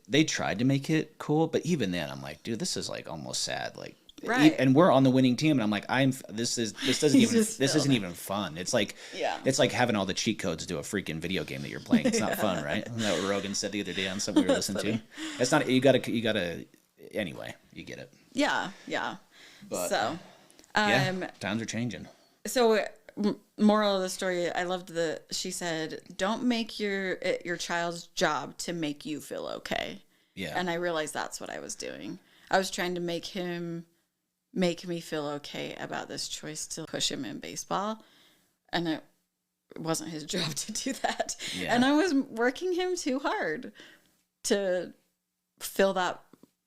they tried to make it cool, but even then I'm like, dude, this is like almost sad. Like, right. And we're on the winning team, and I'm like, this isn't even fun. It's like, it's like having all the cheat codes to a freaking video game that you're playing. It's not fun, right? Isn't that what Rogan said the other day on something we were listening to? It's not, you gotta, anyway, you get it. Yeah. But, so, times are changing. So, moral of the story, I loved she said, don't make your child's job to make you feel okay. Yeah. And I realized that's what I was doing. I was trying to make me feel okay about this choice to push him in baseball, and it wasn't his job to do that. Yeah. And I was working him too hard to fill that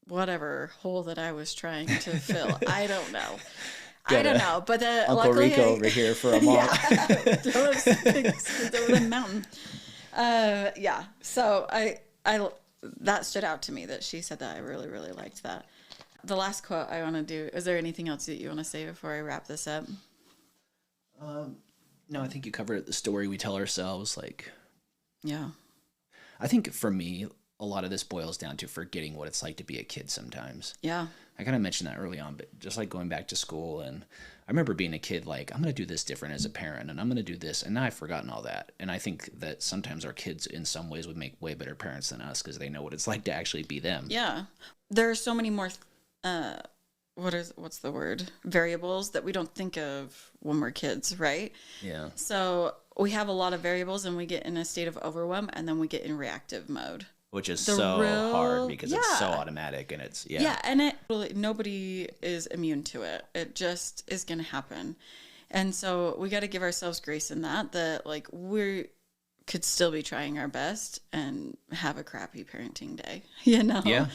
whatever hole that I was trying to fill. I don't know. But Uncle luckily Rico over here for a month. Throw things over the mountain. So I that stood out to me that she said that. I really, really liked that. The last quote I want to do, is there anything else that you want to say before I wrap this up? No, I think you covered the story we tell ourselves. Yeah. I think for me, a lot of this boils down to forgetting what it's like to be a kid sometimes. Yeah. I kind of mentioned that early on, but just like going back to school, and I remember being a kid, like, I'm going to do this different as a parent, and I'm going to do this, and now I've forgotten all that. And I think that sometimes our kids in some ways would make way better parents than us because they know what it's like to actually be them. Yeah. There are so many more, what's the word? Variables that we don't think of when we're kids, right? Yeah. So we have a lot of variables, and we get in a state of overwhelm, and then we get in reactive mode. which is so hard because it's so automatic and it's and nobody is immune to it. It just is going to happen. And so we got to give ourselves grace in that like we could still be trying our best and have a crappy parenting day, you know? Yeah.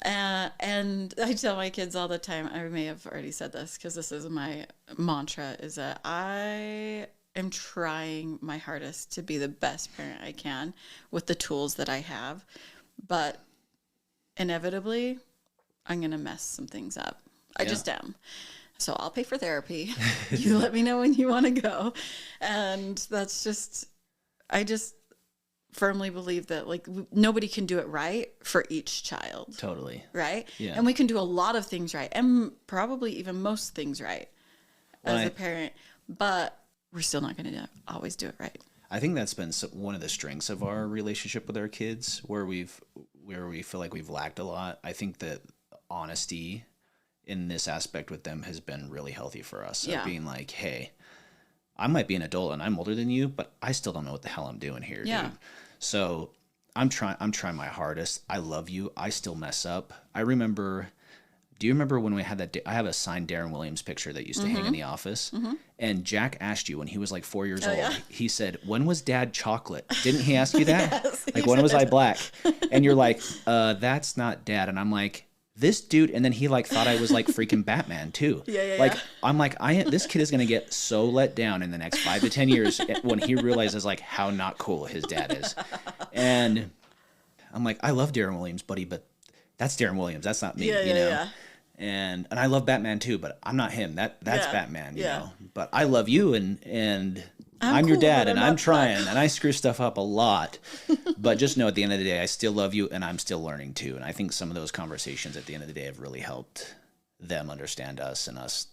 And I tell my kids all the time, I may have already said this because this is my mantra, is that I am trying my hardest to be the best parent I can with the tools that I have. But inevitably, I'm going to mess some things up. I just am. So I'll pay for therapy. You let me know when you want to go. And that's just, I just firmly believe that like nobody can do it right for each child. Totally. Right? Yeah. And we can do a lot of things right and probably even most things right as a parent, but we're still not going to always do it right. I think that's been one of the strengths of our relationship with our kids where we feel like we've lacked a lot. I think that honesty in this aspect with them has been really healthy for us. So being like, hey, I might be an adult and I'm older than you, but I still don't know what the hell I'm doing here, dude. So I'm trying my hardest. I love you. I still mess up. Do you remember when we had that? I have a signed Darren Williams picture that used to hang in the office. And Jack asked you when he was like 4 years old, he said, when was dad chocolate? Didn't he ask you that? Yes, like, when was I black? And you're like, that's not dad. And I'm like, this dude, and then he like thought I was like freaking Batman too. I'm like, this kid is gonna get so let down in the next 5 to 10 years when he realizes like how not cool his dad is. And I'm like, I love Darren Williams, buddy, but that's Darren Williams. That's not me, you know. Yeah. And I love Batman too, but I'm not him. That's Batman, you know. But I love you, and I'm your dad, and I'm trying, and I screw stuff up a lot. But just know at the end of the day, I still love you, and I'm still learning too. And I think some of those conversations at the end of the day have really helped them understand us and us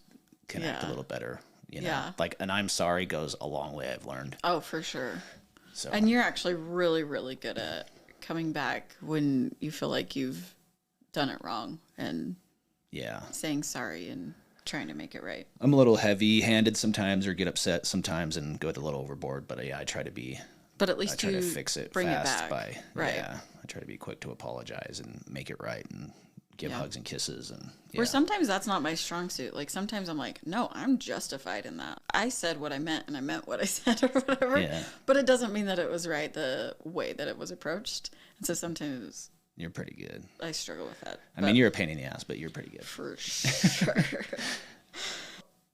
connect a little better. You know, like an I'm sorry goes a long way, I've learned. Oh, for sure. So, and you're actually really, really good at coming back when you feel like you've done it wrong and saying sorry and trying to make it right. I'm a little heavy-handed sometimes, or get upset sometimes, and go a little overboard. But I try to be. But at least I try to fix it bring fast it back. I try to be quick to apologize and make it right and give hugs and kisses and. Or sometimes that's not my strong suit. Like sometimes I'm like, no, I'm justified in that. I said what I meant and I meant what I said or whatever. Yeah. But it doesn't mean that it was right the way that it was approached. And so sometimes. You're pretty good. I struggle with that. I mean, you're a pain in the ass, but you're pretty good. For sure.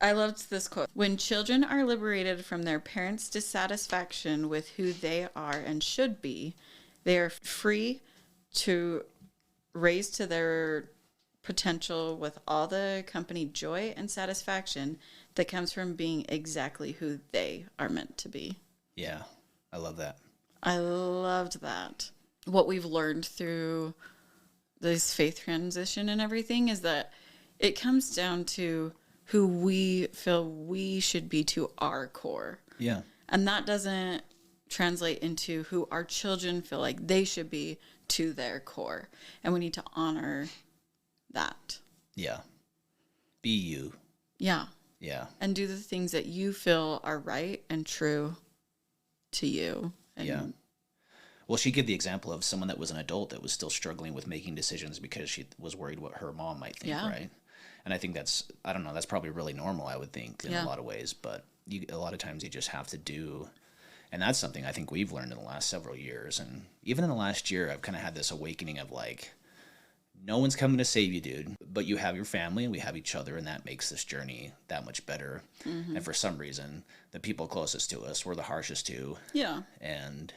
I loved this quote. When children are liberated from their parents' dissatisfaction with who they are and should be, they are free to raise to their potential with all the accompanied joy and satisfaction that comes from being exactly who they are meant to be. Yeah, I love that. I loved that. What we've learned through this faith transition and everything is that it comes down to who we feel we should be to our core. Yeah. And that doesn't translate into who our children feel like they should be to their core. And we need to honor that. Yeah. Be you. Yeah. Yeah. And do the things that you feel are right and true to you. And well, she gave the example of someone that was an adult that was still struggling with making decisions because she was worried what her mom might think, right? And I think that's probably really normal, I would think, in a lot of ways. But a lot of times you just have to do, and that's something I think we've learned in the last several years. And even in the last year, I've kind of had this awakening of like, no one's coming to save you, dude. But you have your family and we have each other, and that makes this journey that much better. Mm-hmm. And for some reason, the people closest to us we're the harshest to. Yeah. And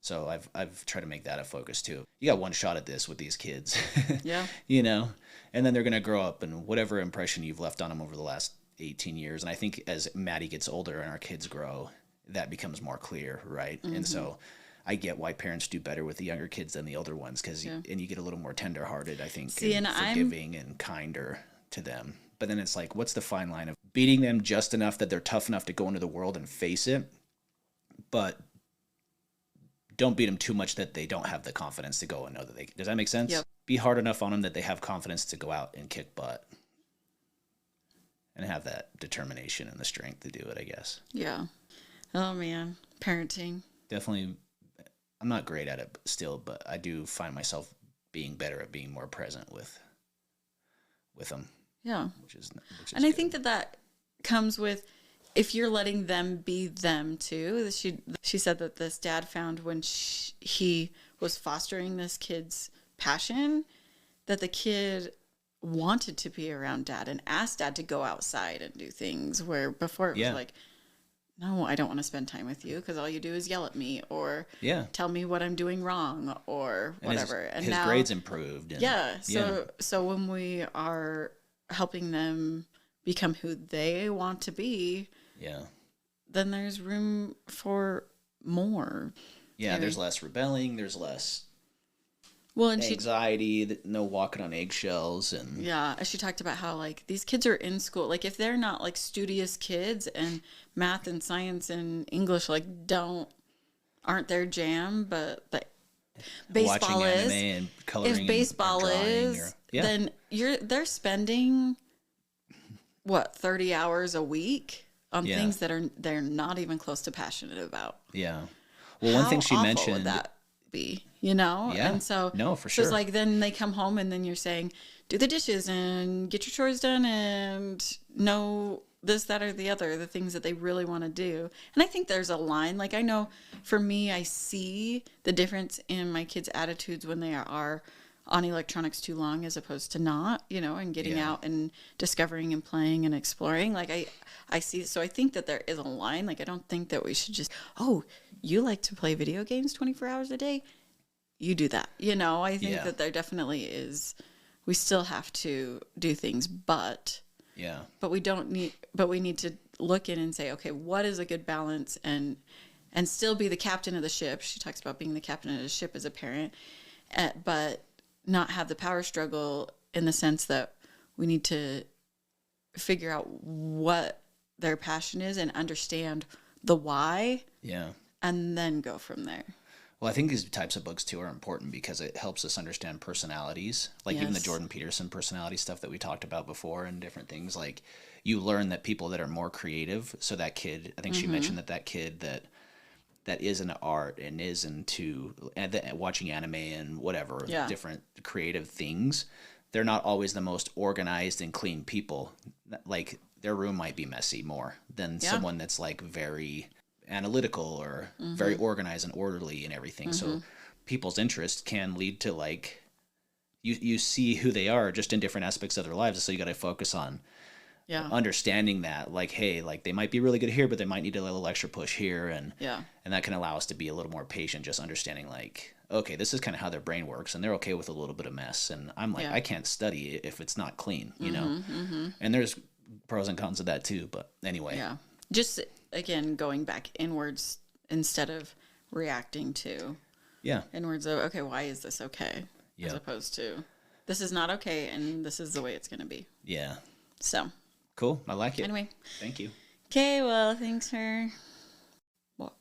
so I've tried to make that a focus too. You got one shot at this with these kids. Yeah. You know, and then they're going to grow up, and whatever impression you've left on them over the last 18 years. And I think as Maddie gets older and our kids grow, that becomes more clear, right? Mm-hmm. And so I get why parents do better with the younger kids than the older ones, because and you get a little more tenderhearted, I think, and forgiving and kinder to them. But then it's like, what's the fine line of beating them just enough that they're tough enough to go into the world and face it, but don't beat them too much that they don't have the confidence to go and know that they. Does that make sense? Yep. Be hard enough on them that they have confidence to go out and kick butt, and have that determination and the strength to do it, I guess. Yeah. Oh man, parenting. Definitely. I'm not great at it still, but I do find myself being better at being more present with them. Yeah. Which is and good. I think that comes with, if you're letting them be them too. She said that this dad found when he was fostering this kid's passion, that the kid wanted to be around dad and asked dad to go outside and do things, where before it was like, no, I don't want to spend time with you because all you do is yell at me or tell me what I'm doing wrong or whatever. And his grades improved. And so when we are helping them become who they want to be, then there's room for more. Yeah, there's less rebelling. There's less anxiety, no walking on eggshells. And she talked about how, like, these kids are in school. Like, if they're not, like, studious kids and math and science and English, like, aren't their jam, but baseball is. And coloring, if baseball is, then they're spending, 30 hours a week on things that they're not even close to passionate about. Yeah. Well, one thing she mentioned, would that be, and so no, for sure. It's like, then they come home and then you're saying, do the dishes and get your chores done and know this, that, or the other, the things that they really want to do. And I think there's a line. Like, I know for me, I see the difference in my kids' attitudes when they are on electronics too long as opposed to not, and getting out and discovering and playing and exploring. Like, I see. So I think that there is a line. Like, I don't think that we should just, you like to play video games 24 hours a day? You do that. I think that there definitely is, we still have to do things, but we need to look in and say, okay, what is a good balance, and still be the captain of the ship. She talks about being the captain of the ship as a parent, but not have the power struggle, in the sense that we need to figure out what their passion is and understand the why. Yeah. And then go from there. Well, I think these types of books too are important because it helps us understand personalities, like even the Jordan Peterson personality stuff that we talked about before, and different things. Like, you learn that people that are more creative. So that kid, I think she mentioned that kid that is into art and is into watching anime and whatever, different creative things, they're not always the most organized and clean people. Like, their room might be messy more than someone that's like very analytical or very organized and orderly and everything. So people's interests can lead to, like, you see who they are just in different aspects of their lives. So you got to focus on understanding that, like, hey, like, they might be really good here, but they might need a little extra push here. And that can allow us to be a little more patient, just understanding, like, okay, this is kind of how their brain works, and they're okay with a little bit of mess. And I'm like, I can't study if it's not clean, and there's pros and cons of that too. But anyway, just again, going back inwards instead of reacting to inwards of, okay, why is this okay? As opposed to, this is not okay, and this is the way it's going to be. Yeah. So. Cool. I like it. Anyway. Thank you. Okay. Well, thanks for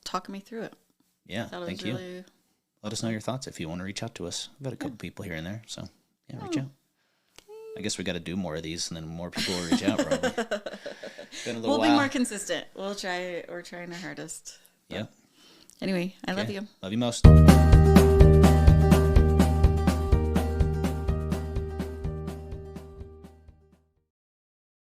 talking me through it. Yeah. Thank you. Let us know your thoughts if you want to reach out to us. I've got a couple people here and there. So, reach out. I guess we got to do more of these, and then more people will reach out, probably. Been a little while. Be more consistent. We're trying our hardest. Yeah. Anyway, I love you. Love you most.